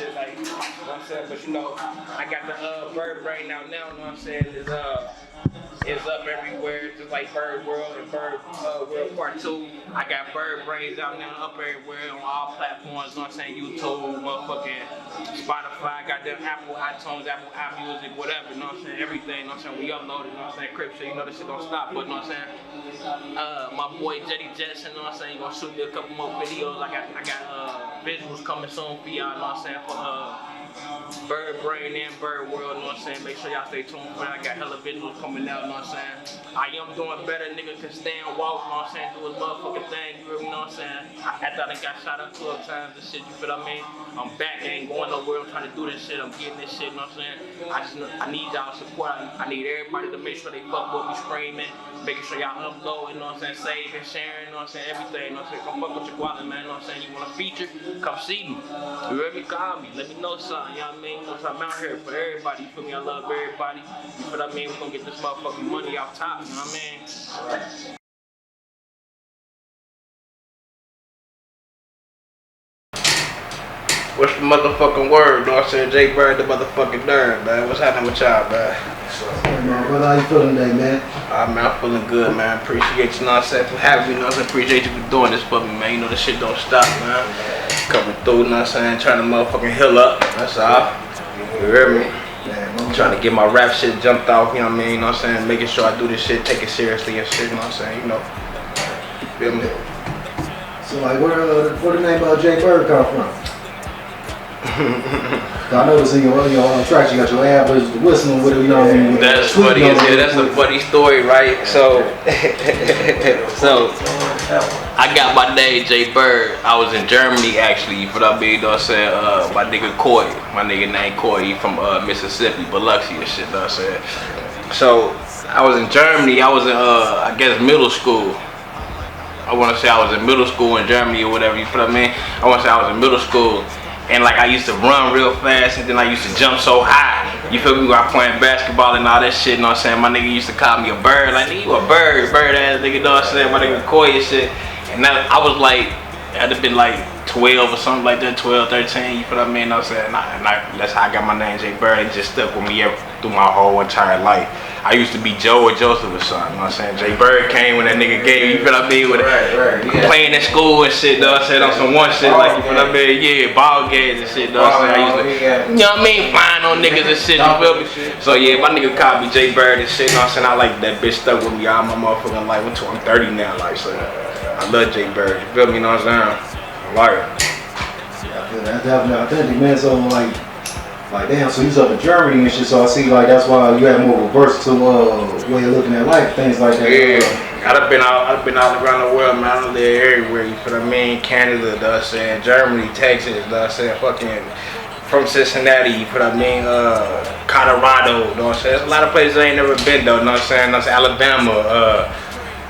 shit, like, you know what I'm saying? But you know, I got the bird brain out now, you know what I'm saying? It's up everywhere, just like Bird World and Bird World Part 2. I got Bird Brains out now, up everywhere on all platforms, you know what I'm saying? YouTube, motherfucking Spotify, got them Apple iTunes, Apple iMusic, whatever, you know what I'm saying? Everything, you know what I'm saying? We upload it, you know what I'm saying? Crip shit, you know this shit don't stop, but you know what I'm saying? My boy Jetty Jetson, you know what I'm saying? He gonna shoot me a couple more videos. I got visuals coming soon for y'all, you know what I'm saying? For Bird Brain and Bird World, you know what I'm saying? Make sure y'all stay tuned for that. I got hella visuals coming out, you know what I'm saying? I am doing better, nigga can stand, walk, you know what I'm saying? Do his motherfucking thing, you know what I'm saying? After I done got shot up 12 times and shit, you feel what I mean? I'm back, I ain't going nowhere, I'm trying to do this shit, I'm getting this shit, you know what I'm saying? I need y'all support, I need everybody to make sure they fuck with me screaming, making sure y'all upload, you know what I'm saying? Saving, sharing, you know what I'm saying? Everything, you know what I'm saying? Come fuck with your quality, man, you know what I'm saying? You want a feature? Come see me. You heard me? Call me, let me know something, you know what I mean? You know, so I'm out here for everybody, you feel me? I love everybody, you feel what I mean? We gonna get this motherfucking money off top, you know what I mean? What's the motherfucking word? You know what I'm saying? J-8IRD, the motherfucking nerd, man. What's happening with y'all, man? Hey, man, brother, how you feeling today, man? Man, I'm feeling good, man. Appreciate you, know what I'm saying, for having me, you know what I'm saying? Appreciate you for doing this for me, man. You know this shit don't stop, man. Coming through, you know what I'm saying? Trying to motherfucking heal up, that's all. You hear me? Trying to get my rap shit jumped off, you know what I mean? You know what I'm saying? Making sure I do this shit, take it seriously and shit, you know what I'm saying? You know. Feel me? So, like, where the name of J-8IRD come from? I noticed in your tracks you got your ad whistling with it, you know what I mean? That's funny, yeah, that's a funny story, right? So, I got my name J-8IRD. I was in Germany actually, but I mean, you know what I'm saying? My nigga Coy, my nigga named Coy, he from Mississippi, Biloxi and shit, you know what I'm saying? So, I was in Germany, I was in, I guess, middle school. I want to say I was in middle school in Germany or whatever, you feel what I mean? I want to say I was in middle school. And like I used to run real fast and then I used to jump so high. You feel me? While playing basketball and all that shit, you know what I'm saying? My nigga used to call me a bird. Like, nigga, you a bird ass nigga, you know what I'm saying? My nigga Coy and shit. And I was like, I'd have been like 12 or something like that, 12, 13, you feel what I mean? You know what I'm saying? And that's how I got my name J-8IRD. It just stuck with me through my whole entire life. I used to be Joe or Joseph or something, you know what I'm saying? J-8IRD came when that nigga gave, you feel what I mean? With playing at school and shit, you know what I'm saying? On some one shit, like, you feel what I mean? Yeah, ball games and shit, you know what I'm saying? I used to, you know what I mean? Flying on niggas and shit, you feel me? So yeah, my nigga called me J-8IRD and shit, you know what I'm saying? I like that bitch stuck with me all my motherfucking life. I'm 30 now, like, so I love J-8IRD, you feel me? You know what I'm saying? I like it. Yeah, I feel that. Definitely authentic, man. So, like damn, so you was up in Germany and shit, so I see like that's why you had more of a versatile way of looking at life, things like that. Yeah, I've been all around the world, man. I live everywhere, you feel what I mean? Canada, you know what I'm saying? Germany, Texas, you know what I'm saying? Fucking from Cincinnati, you feel what I mean? Colorado, you know what I'm saying? There's a lot of places I ain't never been though, you know what I'm saying? That's Alabama,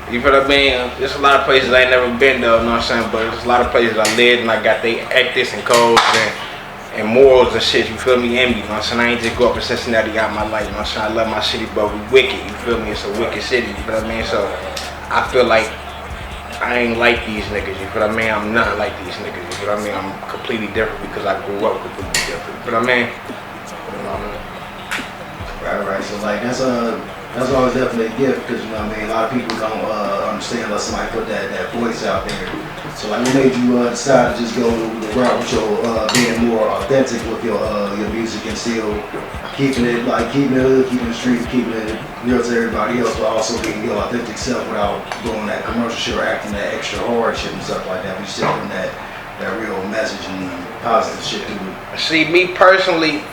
you feel what I mean? There's a lot of places I ain't never been though, you know what I'm saying? But there's a lot of places I lived and I got they ethics and codes and morals and shit, you feel me, in me, you know what I'm saying? I ain't just go up in Cincinnati all my life, you know what I'm saying? I love my city, but we wicked, you feel me? It's a wicked city, you feel what I mean? So, I feel like I ain't like these niggas, you feel what I mean? I'm not like these niggas, you feel what I mean? I'm completely different because I grew up completely different, you feel what I mean? Right, so like that's always definitely a gift because, you know what I mean, a lot of people don't understand unless somebody put that voice out there. So like what made you decide to just go the route with your being more authentic with your music and still keeping it the street, keeping it real to everybody else, but also being your authentic self without doing that commercial shit or acting that extra hard shit and stuff like that, but you still doing that real message and positive shit through it. See, me personally,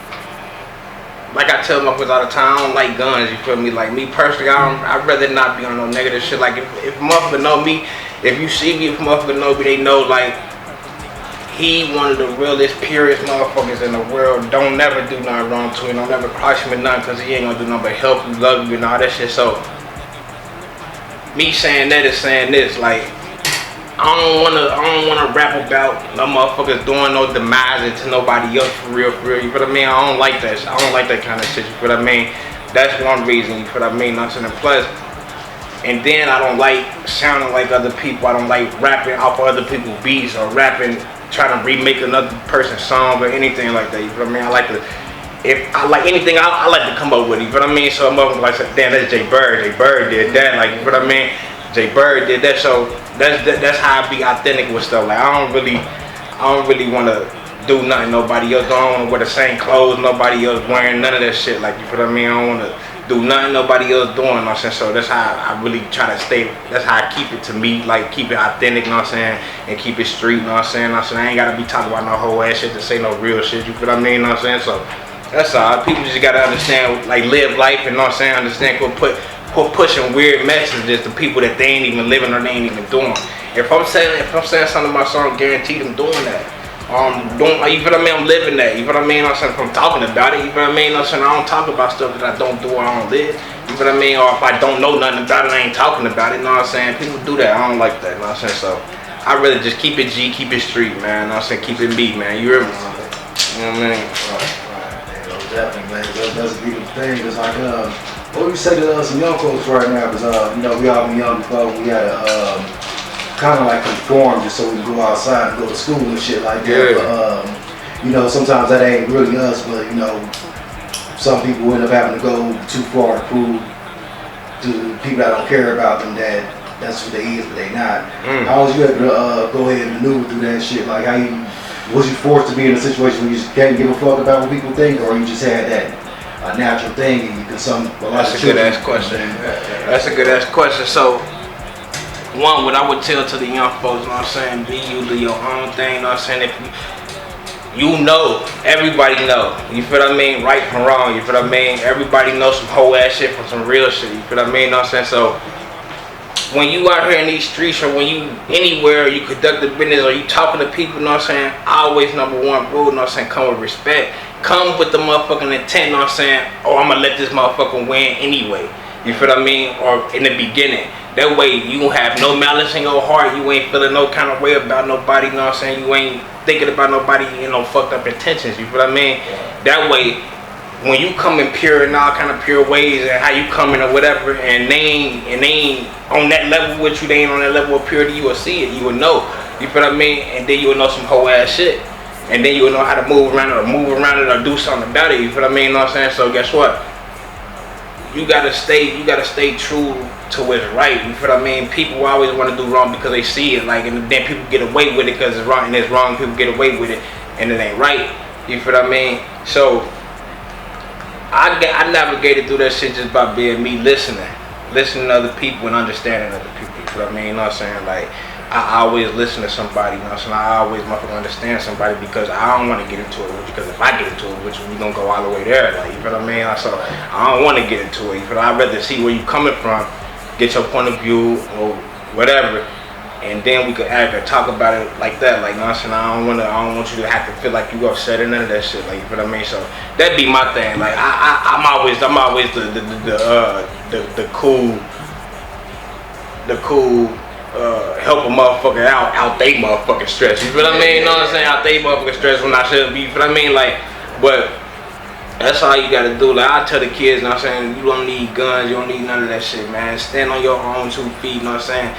like I tell motherfuckers all the time, I don't like guns, you feel me? Like me personally, I'd rather not be on no negative shit. Like if a motherfucker know me, if you see me, if a motherfucker know me, they know like he one of the realest, purest motherfuckers in the world. Don't never do nothing wrong to him, don't never cross him with nothing because he ain't gonna do nothing but help you, love you and all that shit. So me saying that is saying this, like I don't wanna rap about no motherfuckers doing no demising to nobody else for real, you feel what I mean? I don't like that shit. I don't like that kind of shit, you feel what I mean? That's one reason, you feel what I mean? Nothing. Plus, and then I don't like sounding like other people. I don't like rapping off of other people's beats or rapping try to remake another person's song or anything like that. You feel what I mean? I like to, if I like anything, I like to come up with it. You feel what I mean? So I'm up like, damn, that's J-Bird. J-Bird did that. Like, you feel what I mean? J-Bird did that. So that's how I be authentic with stuff. Like, I don't really want to do nothing nobody else. I don't want to wear the same clothes nobody else wearing. None of that shit. Like, you feel what I mean? I don't want to do nothing nobody else doing. You know what I'm saying? So that's how I really try to stay. That's how I keep it to me. Like, keep it authentic. You know what I'm saying? And keep it street. You know what I'm saying? I ain't gotta be talking about no whole ass shit to say no real shit. You feel what I mean? You know what I'm saying? So that's all. People just gotta understand, like, live life, and you know what I'm saying? Understand, quit pushing weird messages to people that they ain't even living or they ain't even doing. If I'm saying something about something, guaranteed I'm doing that. You feel what I mean? I'm living that. You feel what I mean? I'm saying, if I'm talking about it, you feel what I mean? I'm saying, I don't talk about stuff that I don't do or I don't live. You feel what I mean? Or if I don't know nothing about it, I ain't talking about it. You know what I'm saying? People do that. I don't like that. You know what I'm saying? So I really just keep it G, keep it street, man. You know what I'm saying? Keep it me, man. You hear me? You know what I mean? Right. Definitely, man. That's a beautiful thing. It's like, what would you say to some young folks right now? Because, you know, we all been young before. We had to kind of like conform just so we can go outside and go to school and shit like that. Yeah. But, you know, sometimes that ain't really us, but, you know, some people end up having to go too far to prove to people that don't care about them that that's what they is, but they not. How was you able to go ahead and maneuver through that shit? Like, was you forced to be in a situation where you just can't give a fuck about what people think, or you just had that natural thing and you could That's a good ass question. That's a good ass question. So, one, what I would tell to the young folks, you know what I'm saying, be you, do your own thing, you know what I'm saying, if you know, everybody know, you feel what I mean, right from wrong, you feel what I mean, everybody knows some whole ass shit from some real shit, you feel what I mean, you know what I'm saying, so, when you out here in these streets or when you anywhere, you conduct the business or you talking to people, you know what I'm saying, always number one rule, you know what I'm saying, come with respect, come with the motherfucking intent, you know what I'm saying, oh, I'm gonna let this motherfucker win anyway, you feel what I mean, or in the beginning. That way you don't have no malice in your heart, you ain't feeling no kind of way about nobody, you know what I'm saying, you ain't thinking about nobody, you know, fucked up intentions, you feel what I mean? That way, when you come in pure and all kind of pure ways and how you coming or whatever, and they ain't on that level with you, they ain't on that level of purity, you will see it, you will know, you feel what I mean? And then you will know some whole ass shit. And then you will know how to move around it or do something about it, you feel what I mean? You know what I'm saying? So guess what? You gotta stay true to what's right. You feel what I mean? People always want to do wrong because they see it, like, and then people get away with it because it's wrong, and it's wrong. People get away with it, and it ain't right. You feel what I mean? So I navigated through that shit just by being me, listening to other people and understanding other people. You feel what I mean? You know what I'm saying? Like, I always listen to somebody, you know what I'm saying? I always motherfucking understand somebody because I don't want to get into it with you, because if I get into it with you, we gonna go all the way there, like, you feel what I mean? So I don't want to get into it, you feel? I'd rather see where you coming from, get your point of view or whatever, and then we could talk about it like that, like, you know what I'm saying? I don't want you to have to feel like you upset or none of that shit, like, you feel what I mean? So that'd be my thing, like, I'm always the cool help a motherfucker out they motherfucking stress. You feel what I mean? You know what I'm saying? Out they motherfucking stress when I should be. You feel what I mean? Like, but that's all you gotta do. Like, I tell the kids, you know what I'm saying, you don't need guns, you don't need none of that shit, man. Stand on your own 2 feet, you know what I'm saying?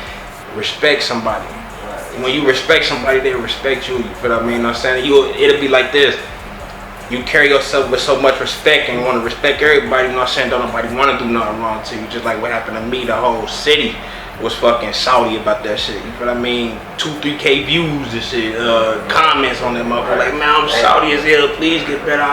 Respect somebody. When you respect somebody, they respect you. You feel what I mean? You know what I'm saying? It'll be like this. You carry yourself with so much respect and want to respect everybody, you know what I'm saying? Don't nobody want to do nothing wrong to you. Just like what happened to me, the whole city was fucking salty about that shit. You feel what I mean? 2-3K views and shit, comments on that motherfucker. Like, man, I'm salty as hell, please get better.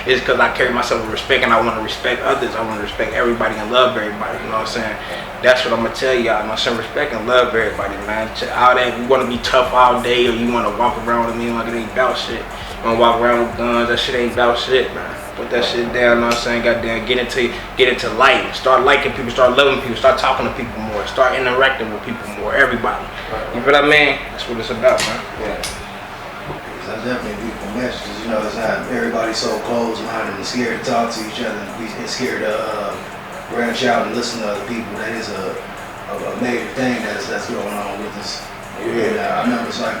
It's because I carry myself with respect and I want to respect others. I want to respect everybody and love everybody, you know what I'm saying? That's what I'm going to tell y'all. You know what I'm saying? Respect and love everybody, man. All that, you want to be tough all day or you want to walk around with me like it ain't about shit. You want to walk around with guns, that shit ain't about shit, man. Put that shit down, you know what I'm saying? Goddamn, get into life. Start liking people, start loving people, start talking to people more, start interacting with people more, everybody. You feel what I mean? That's what it's about, man. Yeah. That's definitely a beautiful message. You know, it's not everybody's so closed-minded and scared to talk to each other and scared to branch out and listen to other people. That is a major thing that's going on with us. Yeah, I remember it's like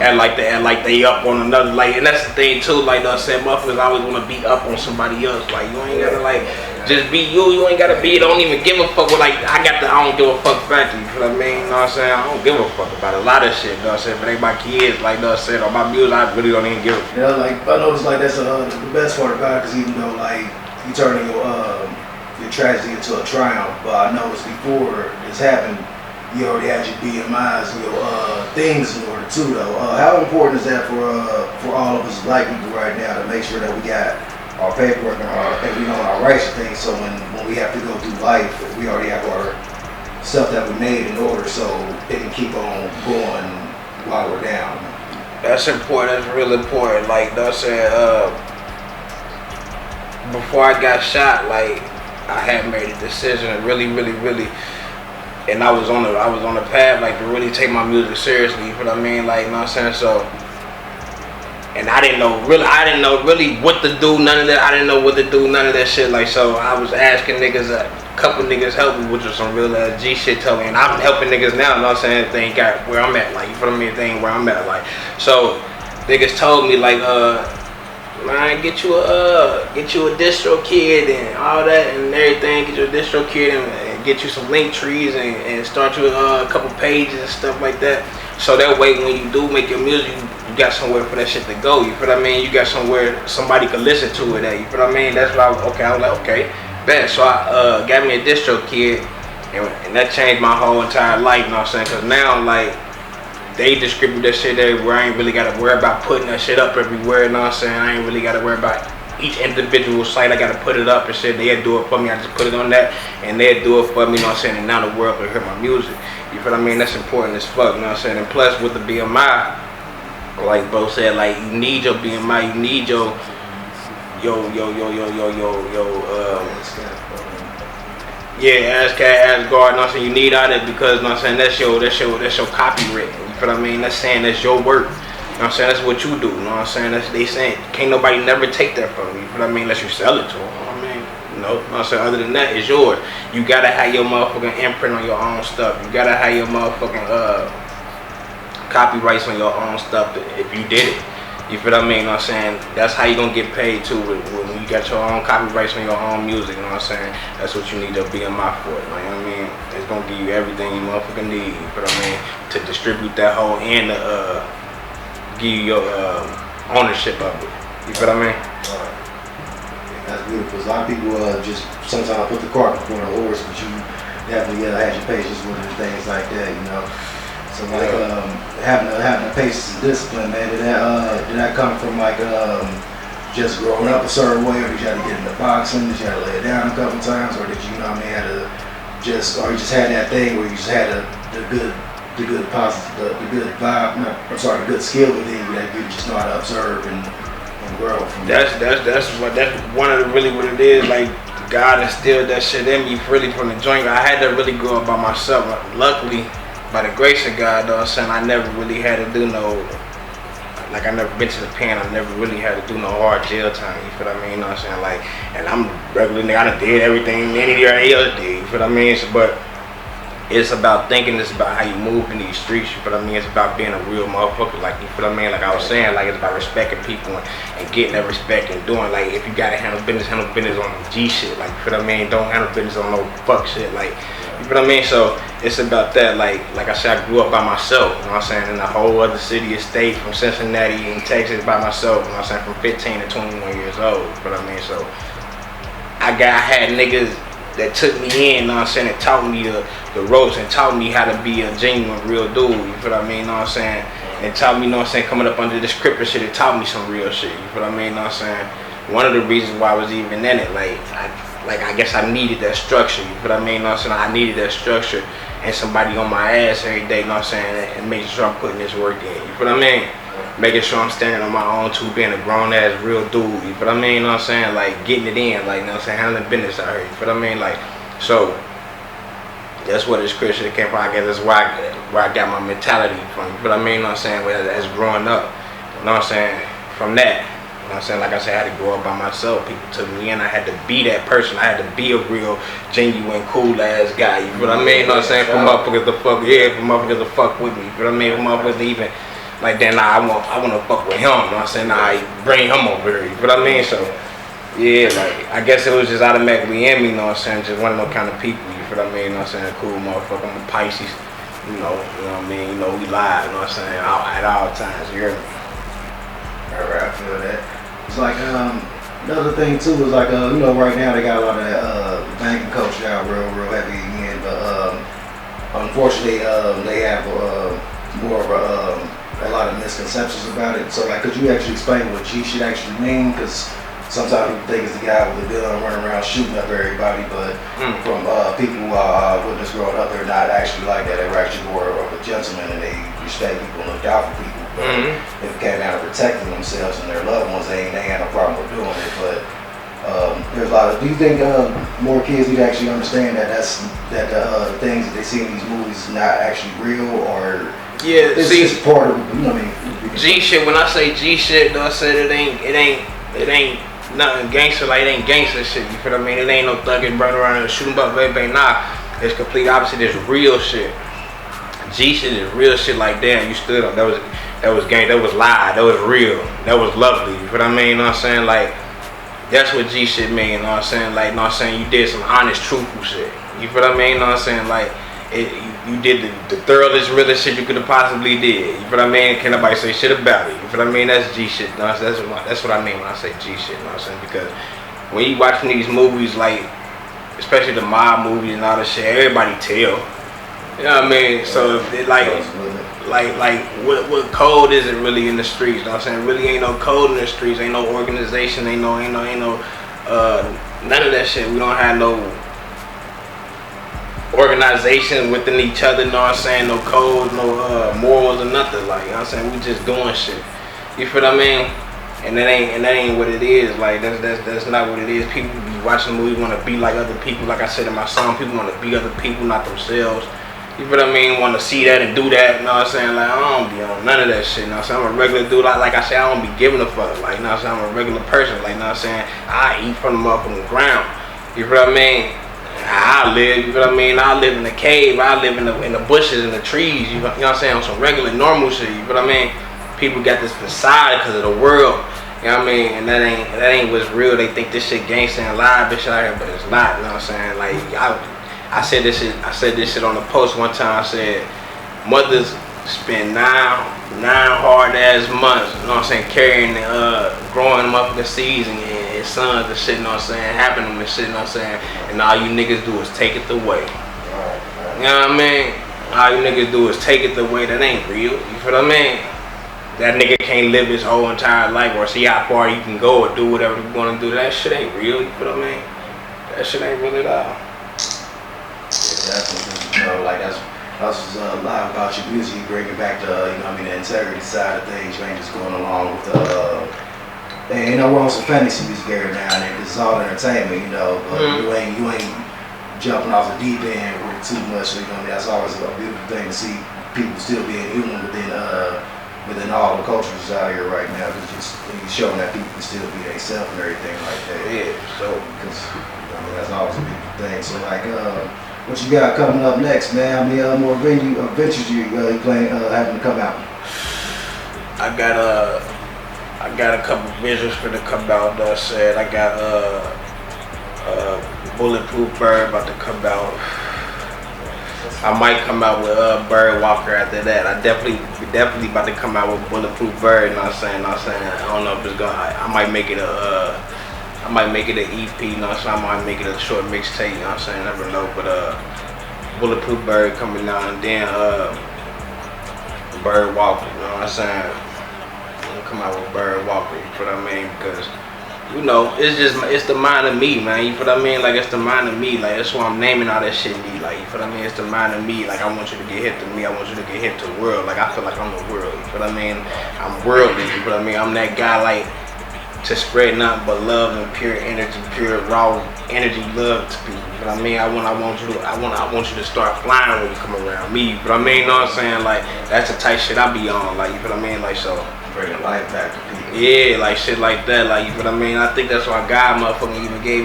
act like they up on another, like, and that's the thing too, like I said, motherfuckers always want to be up on somebody else. Like, you ain't gotta like Just be you. You ain't gotta be. Don't even give a fuck. With, like I don't give a fuck back to you. You know what I mean? You know what I'm saying? I don't give a fuck about a lot of shit. You know what I'm saying? But they my kids. Like you know what I'm saying? Or my music, I really don't even give a fuck. Yeah, like I noticed like that's the best part about it, because even though like you turning your tragedy into a triumph, but I noticed before this happened, you already had your BMIs and your things in order too though. How important is that for all of us black people right now to make sure that we got our paperwork and we know our rights and things, so when we have to go through life, we already have our stuff that we made in order, so it can keep on going while we're down. That's important. That's real important. Like I said, before I got shot, like I had made a decision, really, and I was on the path, like to really take my music seriously. You know what I mean? Like, you know what I'm saying? So. And I didn't know really what to do, none of that. I didn't know what to do, none of that shit. Like, so I was asking niggas, a couple niggas help me, which was some real G shit told me. And I'm helping niggas now, you know what I'm saying? If they ain't got where I'm at, like, you feel me? If they ain't where I'm at, like. So, niggas told me, like, man, get you a distro kid and all that and everything. Get you a distro kid and get you some link trees and start you a couple pages and stuff like that. So that way, when you do make your music, you got somewhere for that shit to go. You feel what I mean? You got somewhere somebody could listen to it at. You feel what I mean? That's why I was like, okay, bet. So I got me a distro kid, and that changed my whole entire life. You know what I'm saying? Because now, like, they distribute that shit everywhere. I ain't really got to worry about putting that shit up everywhere. You know what I'm saying? I ain't really got to worry about each individual site. I got to put it up and shit. They'll do it for me. I just put it on that, and they'll do it for me. You know what I'm saying? And now the world can hear my music. You feel what I mean? That's important as fuck. You know what I'm saying? And plus, with the BMI, like bro said, like you need your BMI. You need your yeah, Asgard, you know what I'm saying? You need all that because, you know what I'm saying, that's your copyright. You feel what I mean? That's saying that's your work. You know what I'm saying? That's what you do. You know what I'm saying? That's they saying can't nobody never take that from you. You feel what I mean? Unless you sell it to them. I mean, no. You know what I'm saying? Other than that, it's yours. You gotta have your motherfucking imprint on your own stuff. You gotta have your motherfucking copyrights on your own stuff if you did it. You feel what I mean? You know what I'm saying? That's how you gonna get paid too when you got your own copyrights on your own music. You know what I'm saying? That's what you need to be in my for. You know what I mean? It's gonna give you everything you motherfucking need. You feel what I mean? To distribute that whole and to give you your ownership of it. You feel what I mean? That's beautiful. A lot of people just sometimes put the cart before the horse, but you definitely had your patience with it and things like that. You know. So like having the patience and discipline, man, did that come from like just growing up a certain way, or did you have to get into boxing? Did you have to lay it down a couple times, or did you, you know what I mean, you just had that thing where you just had the good vibe, the good skill within you that you just know how to observe and grow from. That's one of the really what it is. Like God instilled that shit in me really from the joint. I had to really grow up by myself. Luckily, by the grace of God, though, son, I never really had to do like I never been to the pen. I never really had to do no hard jail time. You feel what I mean? You know what I'm saying? Like, and I'm regular nigga. I done did everything anybody else did. You feel what I mean? So, but it's about thinking. It's about how you move in these streets. You feel what I mean? It's about being a real motherfucker. Like, you feel what I mean? Like I was saying, like it's about respecting people and getting that respect and doing, like, if you gotta handle business on G shit. Like, you feel what I mean? Don't handle business on no fuck shit. Like, you feel what I mean? So it's about that. Like I said, I grew up by myself. You know what I'm saying? In a whole other city or state, from Cincinnati in Texas by myself. You know what I'm saying? From 15 to 21 years old. You feel what I mean? So I had niggas that took me in, you know what I'm saying, and taught me the ropes and taught me how to be a genuine, real dude, you feel what I mean, you know what I'm saying, and taught me, you know what I'm saying, coming up under this script shit, it taught me some real shit, you feel what I mean, you know what I'm saying. One of the reasons why I was even in it, like I guess I needed that structure, you feel what I mean, you know what I'm saying, I needed that structure and somebody on my ass every day, you know what I'm saying, and making sure I'm putting this work in, you feel what I mean. Making sure I'm standing on my own too, being a grown ass real dude, you feel what I mean, you know what I'm saying, like getting it in, like, you know what I'm saying, handling business out here, you feel what I mean, like, so that's where this Christian came from. I guess that's where I got my mentality from, you feel what I mean, you know what I'm saying, as growing up, you know what I'm saying, from that, you know what I'm saying, like I said, I had to grow up by myself, people took me in, I had to be that person, I had to be a real, genuine, cool ass guy, you feel what I mean, you know what I'm saying, for motherfuckers to fuck, yeah, for motherfuckers to fuck with me, you feel what I mean, for motherfuckers to even, like, then nah, I want to fuck with him, you know what I'm saying, nah, I bring him over here, you feel what I mean, so, Yeah, like, I guess it was just automatically in me, you know what I'm saying? Just one of those kind of people, you feel what I mean? You know what I'm saying? Cool motherfucker, I'm a Pisces, you know what I mean? You know, we live, you know what I'm saying? At all times, you hear me? Alright, I feel that. It's like, another thing too is like, you know, right now they got a lot of that, banking culture out real heavy again, but, unfortunately, they have, more of a lot of misconceptions about it. So like, could you actually explain what G should actually mean? Because sometimes people think it's the guy with the gun running around shooting up everybody, but from people who witness growing up, they're not actually like that. They're actually more of a gentleman and they respect people and look out for people. But if it came down to protecting themselves and their loved ones, they ain't no problem with doing it. But there's a lot of. Do you think more kids need to actually understand that the things that they see in these movies is not actually real, or it's just part of, you know what I mean? G shit. When I say G shit, though, I said it ain't nothing gangster, like it ain't gangster shit, you feel what I mean? It ain't no thugging running around and shooting up everybody, nah. It's complete opposite, it's real shit. G shit is real shit, like damn, you stood up, that was gang, that was live, that was real, that was lovely, you feel what I mean? You know what I'm saying? Like, that's what G shit mean, you know what I'm saying? Like, you know what I'm saying? You did some honest, truthful shit, you feel what I mean? You know what I'm saying? Like, you did the thoroughest, realest shit you could have possibly did. You feel what I mean? Can't nobody say shit about it. You feel what I mean? That's G shit. No, that's what I mean when I say G shit. You know what I'm saying? Because when you watching these movies, like, especially the mob movies and all that shit, everybody tell. You know what I mean? So it like what code is it really in the streets? You know what I'm saying? Really ain't no code in the streets. Ain't no organization. Ain't no none of that shit. We don't have no organization within each other, you know what I'm saying? No codes, no morals or nothing, like, you know what I'm saying? We just doing shit. You feel what I mean? And that ain't what it is. Like, that's not what it is. People be watching movies want to be like other people. Like I said in my song, people want to be other people, not themselves. You feel what I mean? Want to see that and do that, you know what I'm saying? Like, I don't be on none of that shit, you know what I'm saying? I'm a regular dude, like I said, I don't be giving a fuck. Like, you know what I'm saying? I'm a regular person, like, you know what I'm saying? I eat from the motherfucking ground. You feel what I mean? I live, you know what I mean? I live in the cave, I live in the bushes and the trees, you know what I'm saying? On some regular, normal shit, you know what I mean? People got this facade because of the world, you know what I mean? And that ain't what's real. They think this shit gangsta and live bitch out here, but it's not, you know what I'm saying? Like, I said this shit on the post one time. I said, mothers spend nine hard ass months, you know what I'm saying, carrying growing them up in the seeds and sons and shit, you know what I'm saying, happening and shit, you know what I'm saying, and all you niggas do is take it away. You know what I mean? All you niggas do is take it away. That ain't real. You feel what I mean? That nigga can't live his whole entire life or see how far you can go or do whatever you want to do. That shit ain't real. You feel what I mean? That shit ain't real at all. Yeah, definitely. You know, like that's a lot about your music. You bring it back to, you know what I mean, the integrity side of things. You ain't just going along with the, ain't no wrong with some fantasy music every now and then. It's all entertainment, you know, but you ain't jumping off the deep end with it too much. You know, that's always a beautiful thing to see people still being human within all the cultures out here right now. Because it's showing that people can still be themselves and everything like that. Yeah, so because that's always a beautiful thing. So like, what you got coming up next, man? How many more ventures you planning having to come out? I got a couple visuals for to come out. I said I got Bulletproof Bird about to come out. I might come out with Bird Walker after that. I definitely about to come out with Bulletproof Bird. You know what I'm saying? I don't know if it's gonna. I might make it an EP. You know what I'm saying? I might make it a short mixtape. You know what I'm saying? I never know. But Bulletproof Bird coming out, and then Bird Walker. You know what I'm saying? Come out with Bird Walker, you feel what I mean? Because, you know, it's the mind of me, man, you feel what I mean? Like, it's the mind of me, like, that's why I'm naming all that shit me, like, you feel what I mean? It's the mind of me, like, I want you to get hip to me, I want you to get hip to the world, like, I feel like I'm the world, you feel what I mean? I'm worldly, you feel what I mean? I'm that guy, like, to spread nothing but love and pure energy, pure raw energy, love to people, you know what I mean? I want you to start flying when you come around me, you feel what I mean? You know what I'm saying? Like, that's the type shit I be on, like, you feel what I mean? Like, so. Bringing life back to people. Yeah, like shit like that, like, you feel what I mean? I think that's why God motherfucking even gave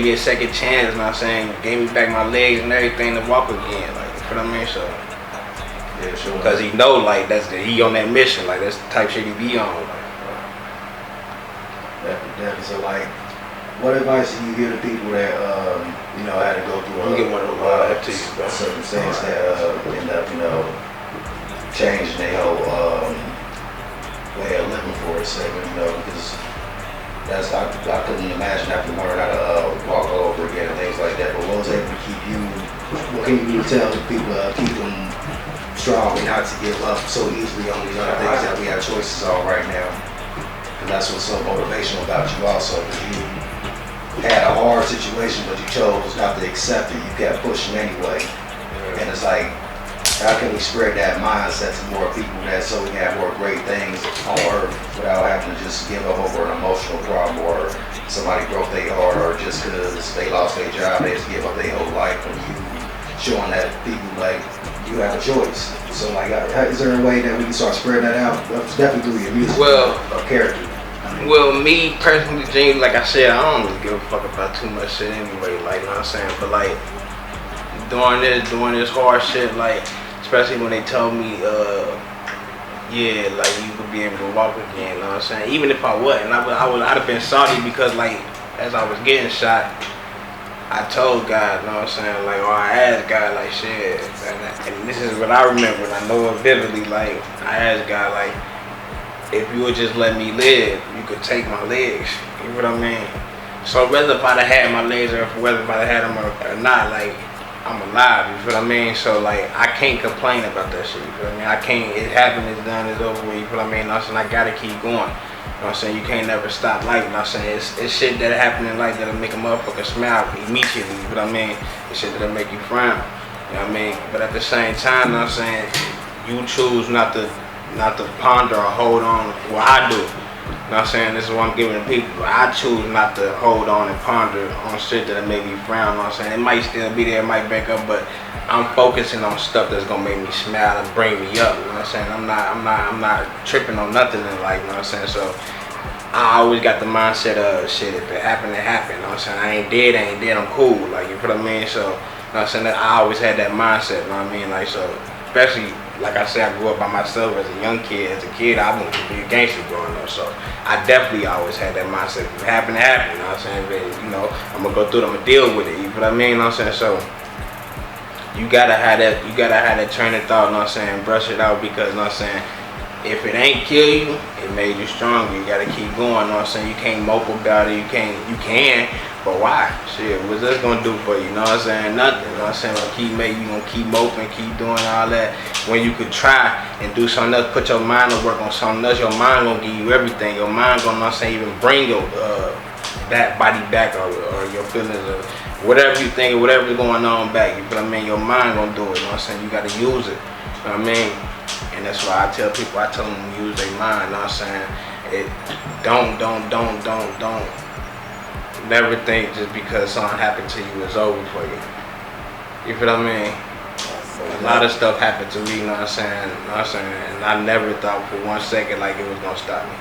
me a second chance, you know what I'm saying? Gave me back my legs and everything to walk again, like, you feel what I mean? So, yeah, sure. Because he know, like, he on that mission, like, that's the type shit he be on. Like. Definitely. So, like, what advice do you give to people that you know, had to go through a circumstance that end up, you know, changing their whole way of living for a second, you know, because that's I couldn't imagine having to learn how to walk over again and things like that. But what was able to keep you? What can you tell people to keep them strong and not to give up so easily on these other things that we have choices on right now? And that's what's so motivational about you also, because you had a hard situation, but you chose not to accept it. You kept pushing anyway. And it's like, how can we spread that mindset to more people that so we can have more great things on earth without having to just give up over an emotional problem or somebody broke their heart or just because they lost their job, they just give up their whole life, when you showing that people like you have a choice. So like, is there a way that we can start spreading that out? That's definitely through your music or character. Well, me personally, Gene, like I said, I don't really give a fuck about too much shit anyway, like, you know what I'm saying? But like, doing this hard shit, like, especially when they told me, yeah, like, you could be able to walk again, you know what I'm saying? Even if I wasn't, I'd have been salty because, like, as I was getting shot, I told God, you know what I'm saying, like, or I asked God, like, shit, and this is what I remember, and I know it vividly, like, I asked God, like, if you would just let me live, you could take my legs, you know what I mean? So whether if I'd have had my legs or whether if I'd have had them or not, like, I'm alive, you feel what I mean? So like, I can't complain about that shit, you feel what I mean? I can't, it happened, it's done, it's over with, you feel what I mean? You know what I'm saying? I gotta keep going, you know what I'm saying? You can't never stop life, you know what I'm saying? It's shit that happen in life that'll make a motherfucker smile immediately, you feel what I mean? It's shit that'll make you frown, you know what I mean? But at the same time, you know what I'm saying? You choose not to ponder or hold on. Well, I do. You know what I'm saying? This is what I'm giving to people. I choose not to hold on and ponder on shit that'll make me frown. You know what I'm saying? It might still be there, it might back up, but I'm focusing on stuff that's gonna make me smile and bring me up. You know what I'm saying? I'm not tripping on nothing in life. You know what I'm saying? So I always got the mindset of shit. If it happened, it happened. You know what I'm saying? I ain't dead. I'm cool. Like, you feel what I mean? So, you know what I'm saying? I always had that mindset. You know what I mean? Like, so especially. Like I said, I grew up by myself as a young kid. As a kid, I wanted to be a gangster growing up. So I definitely always had that mindset. If it happened, it happened. You know what I'm saying? But, you know, I'm gonna go through it. I'm gonna deal with it. You know what I mean? You know what I'm saying? So you gotta have that. You gotta have that train of thought. You know what I'm saying? Brush it out, because, you know what I'm saying, if it ain't kill you, it made you stronger. You gotta keep going. You know what I'm saying? You can't mope about it. You can, but why? Shit, what's that gonna do for you? You know what I'm saying? Nothing. You know what I'm saying? Like, you gonna keep moping, keep doing all that, when you could try and do something else, put your mind to work on something else. Your mind gonna give you everything. Your mind gonna, you know what I'm saying, even bring your that body back, or your feelings, or whatever you think, or whatever's going on back. You feel what I mean? Your mind gonna do it. You know what I'm saying? You gotta use it. You know what I mean? And that's why I tell people, I tell them to use their mind. You know what I'm saying? Don't never think just because something happened to you, it's over for you. You feel what I mean? A lot of stuff happened to me, you know what I'm saying? You know what I'm saying? And I never thought for 1 second like it was gonna stop me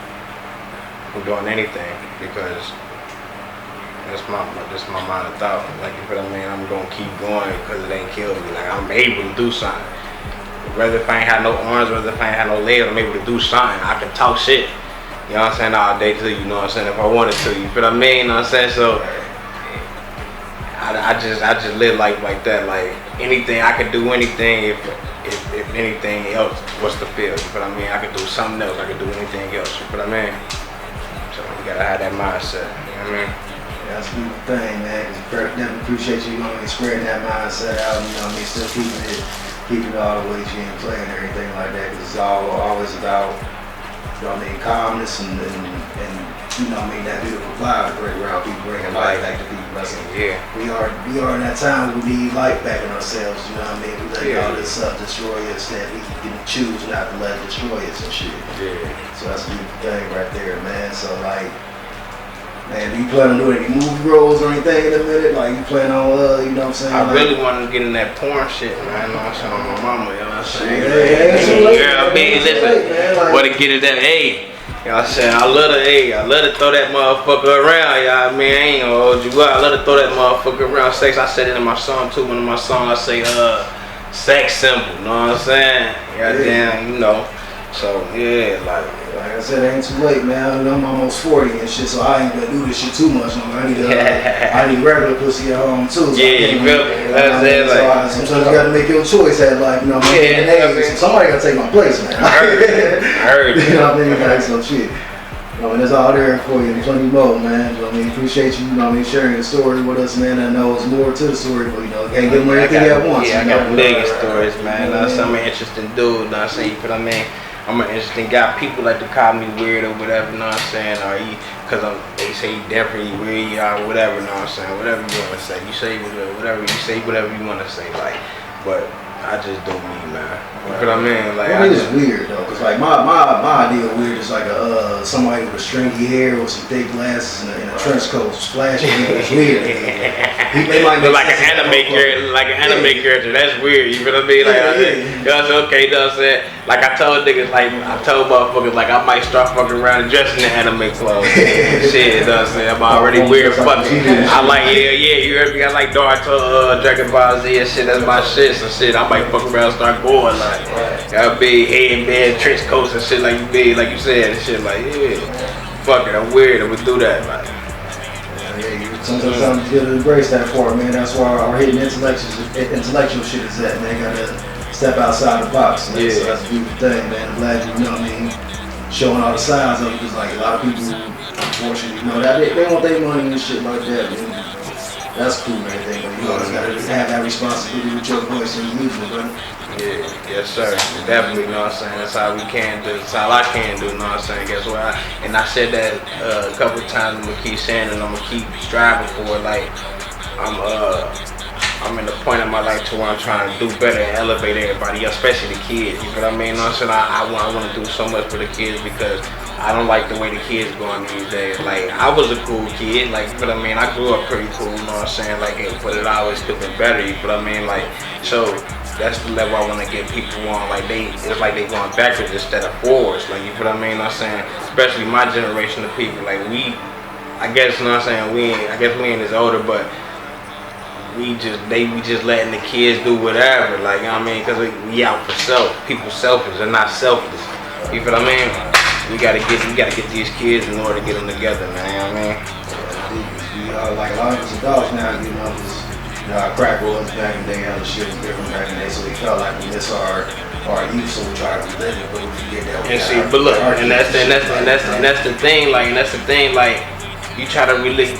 from doing anything, because that's my mind of thought. Like, you feel what I mean? I'm gonna keep going because it ain't killed me. Like, I'm able to do something. Whether if I ain't had no arms, whether if I ain't had no legs, I'm able to do something. I can talk shit. You know what I'm saying, all day to you, know what I'm saying, if I wanted to, you feel what I mean, you know what I'm saying? So I just live life like that. Like, anything, I could do anything if anything else was to feel, you feel what I mean? I could do something else, I could do anything else, you feel what I mean? So you gotta have that mindset, you know what I mean? Yeah, that's a beautiful thing, man. Definitely appreciate you, you know, spreading that mindset out, you know what I mean, still keeping it all the way you and play and everything like that, because it's always about, you know what I mean, calmness and you know what I mean, that beautiful vibe right around people, bringing life back to people. Yeah. We are in that time where we need life back in ourselves, you know what I mean? We let all this stuff destroy us, that we can choose not to let it destroy us and shit. Yeah. So that's a beautiful thing right there, man. So like, man, do you plan on doing any movie roles or anything in a minute? Like, you plan on, you know what I'm saying? I really wanted to get in that porn shit, man. You know what I'm saying? On my mama, you know what I'm saying? Yeah, I mean, listen, want to get it that, hey, you know what I'm saying? I love to throw that motherfucker around, y'all. I mean, I ain't gonna hold you up. I love to throw that motherfucker around. Sex, I said it in my song too. One of my songs, I say, sex simple, you know what I'm saying? Goddamn, you know. So yeah, like I said, it ain't too late, man. I'm almost 40 and shit, so I ain't gonna do this shit too much. I need regular pussy at home too. So yeah, you feel me? That's it. Like sometimes you gotta make your choice at like, you know, somebody gotta take my place, man. I heard you know what I mean? Like some shit. You know, and it's all there for you, plenty more, man. You know what I mean? Appreciate you, you know what I mean, sharing the story with us, man. I know it's more to the story, but you know, can't give them everything at once. Yeah, I got big stories, man. I'm an interesting dude, you know what I'm saying? But I mean, I'm an interesting guy. People like to call me weird or whatever, you know what I'm saying? Or because they say you definitely weird or whatever, you know what I'm saying? Whatever you want to say. You say whatever you say, whatever you want to say, like, but I just do me, man. You know what I mean? Like, I mean, it's weird though, cause like my idea of weird is like somebody with a stringy hair with some thick glasses and a trench coat splashing. It's weird. They might look like an anime character, That's weird. You feel what I mean? Like, that's okay. That's it. Like I told niggas, like I told motherfuckers, like I might start fucking around and dressing in anime clothes. Shit, that's it. I'm already weird. Fucking. I like You heard me? I like Naruto, Dragon Ball Z and shit. That's my shit. So shit, I might fuck around and start going like. Got big headband, trench coats and shit like you said and shit like fuck it, I'm weird, I'm gonna do that like. Sometimes you gotta embrace that part, man. That's why our hidden intellectual shit is at, man. Gotta step outside the box, man. So that's a beautiful thing, man. I'm glad you know what I mean, showing all the sides of it, because like a lot of people, unfortunately, you know, that they want their money and shit like that, man. That's cool and everything, but you always gotta have that responsibility with your voice and your music, brother. Yeah, yes sir, definitely, you know what I'm saying, that's how we can do, that's all I can do, you know what I'm saying, guess what, and I said that a couple of times, I'm gonna keep saying it, I'm gonna keep striving for it, like, I'm in the point in my life to where I'm trying to do better and elevate everybody, especially the kids, you know what I mean, you know what I'm saying, I want to do so much for the kids because I don't like the way the kids going these days. Like, I was a cool kid, like, you know what I mean? I grew up pretty cool, you know what I'm saying? Like, but it always could have been better, you know what I mean? Like, so that's the level I want to get people on. Like, it's like they going backwards instead of forwards. Like, you know what I mean? You know what I'm saying? Especially my generation of people. Like, I guess, you know what I'm saying? I guess we ain't as older, but we just letting the kids do whatever. Like, you know what I mean? Because we out for self. People selfish, they're not selfless. You know what I mean? We gotta get these kids in order to get them together, man. You know what I mean? Like a lot of us adults now, you know, our crack was back in the day, how the shit was different back in the day, so we felt like we miss our youth, so we try to relive it, but we forget that. And see, but look, and that's the thing, like you try to relive.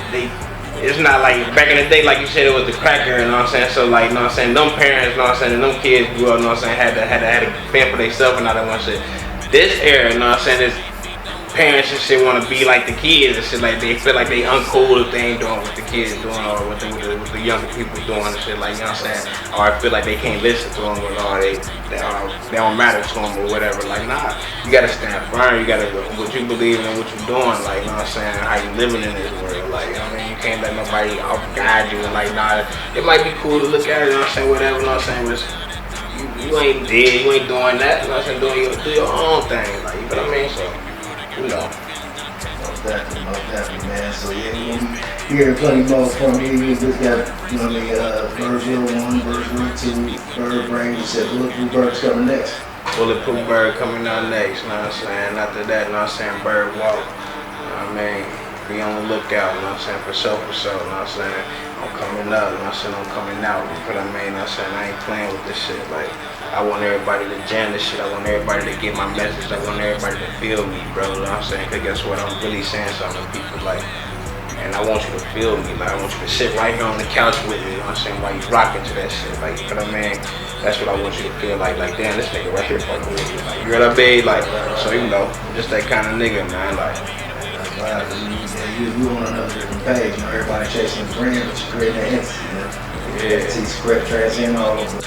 It's not like back in the day, like you said, it was the cracker, you know what I'm saying? So like, you know what I'm saying? Them parents, you know what I'm saying? And them kids grew up, you know what I'm saying? Had to fend for themselves and all that one shit. This era, you know what I'm saying, is parents and shit want to be like the kids and shit, like they feel like they uncool if they ain't doing what the kids doing or what the younger people doing and shit, like, you know what I'm saying, or I feel like they can't listen to them or they don't matter to them or whatever. Like, nah, you gotta stand firm, you gotta what you believe in, what you doing, like, you know what I'm saying, how you living in this world, like, you know what I mean, you can't let nobody guide you and like, nah, it might be cool to look at it, you know what I'm saying, whatever, you know what I'm saying, but you ain't dead, you ain't doing that, you know what I'm saying, do your own thing, like, you know what I mean, so, you know. Most definitely, man. So yeah, we hear plenty more from you. We just got, you know what I mean, verse 01, verse 2, Bird Brain. You said Bulletproof Bird's coming next. Bulletproof Bird coming out next, you know what I'm saying, after that, you know what I'm saying, Bird Walk, you know what I mean, be on the lookout, you know what I'm saying, for sure, you know what I'm saying. I'm coming up, you know what I'm saying, I'm coming out, you know what I mean, you know what I'm saying, I ain't playing with this shit, like, I want everybody to jam this shit, I want everybody to get my message, I want everybody to feel me, bro, you know what I'm saying, because guess what, I'm really saying something to people, like, and I want you to feel me, like, I want you to sit right here on the couch with me, you know what I'm saying, while you rocking to that shit, like, you know what I mean, that's what I want you to feel like, damn, this nigga right here fucking with you, like, you know what I mean, like, so, you know, just that kind of nigga, man, like. You on another different page, you know, everybody chasing the brand, but you create that entity, you know? Yeah. Entity script, transcend all over.